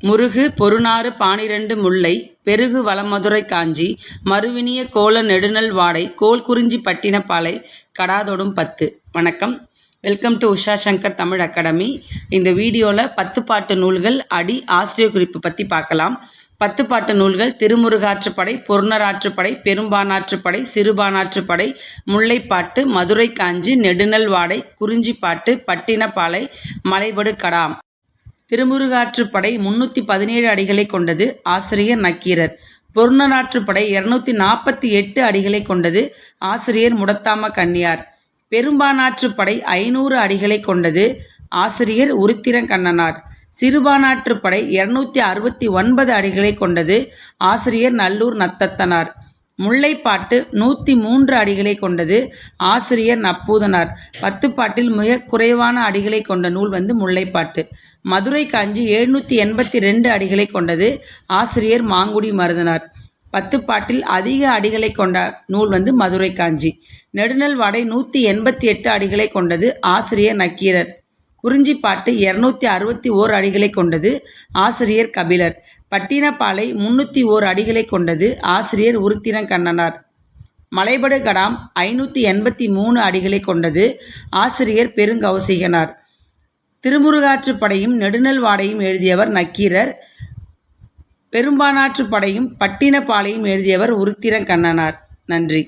முருகு பொருநாறு பானிரண்டு முல்லை பெருகு வளமதுரை காஞ்சி மறுவினிய கோல நெடுநல் வாடை கோல் குறிஞ்சி பட்டினப்பாலை கடாதொடும் 10. வணக்கம், welcome to Usha Shankar Tamil academy. இந்த வீடியோவில் 10 பாட்டு நூல்கள் அடி ஆசிரியர் குறிப்பு பற்றி பார்க்கலாம். 10 பாட்டு நூல்கள்: திருமுருகாற்றுப்படை, பொருணராற்றுப்படை, பெரும்பானாற்றுப்படை, சிறுபானாற்றுப்படை, முல்லைப்பாட்டு, மதுரை காஞ்சி, நெடுநல் வாடை, குறிஞ்சிப்பாட்டு, பட்டினப்பாலை, மலைபடு கடாம். திருமுருகாற்றுப்படை 317 அடிகளை கொண்டது. ஆசிரியர் நக்கீரர். பொருணராற்றுப்படை 248 அடிகளை கொண்டது. ஆசிரியர் முடத்தாம கண்ணியார். பெரும்பானாற்றுப்படை 500 அடிகளை கொண்டது. ஆசிரியர் உருத்திரங்கண்ணனார். சிறுபானாற்றுப்படை 269 அடிகளை கொண்டது. ஆசிரியர் நல்லூர் நத்தத்தனார். முல்லைப்பாட்டு 103 அடிகளை கொண்டது. ஆசிரியர் நப்பூதனார். 10 பாட்டில் மிக குறைவான அடிகளை கொண்ட நூல் முல்லைப்பாட்டு. மதுரை காஞ்சி 782 அடிகளை கொண்டது. ஆசிரியர் மாங்குடி மருதனார். 10 பாட்டில் அதிக அடிகளை கொண்ட நூல் மதுரை காஞ்சி. நெடுநல் வாடை 188 அடிகளை கொண்டது. ஆசிரியர் நக்கீரர். குறிஞ்சிப்பாட்டு 261 அடிகளை கொண்டது. ஆசிரியர் கபிலர். பட்டினப்பாலை 301 அடிகளை கொண்டது. ஆசிரியர் உருத்திரங்கண்ணனார். மலைபடு கடாம் 583 அடிகளை கொண்டது. ஆசிரியர் பெருங்கௌசிகனார். திருமுருகாற்றுப்படையும் நெடுநல் வாடையும் எழுதியவர் நக்கீரர். பெரும்பானாற்றுப்படையும் பட்டினப்பாலையும் எழுதியவர் உருத்திரங்கண்ணனார். நன்றி.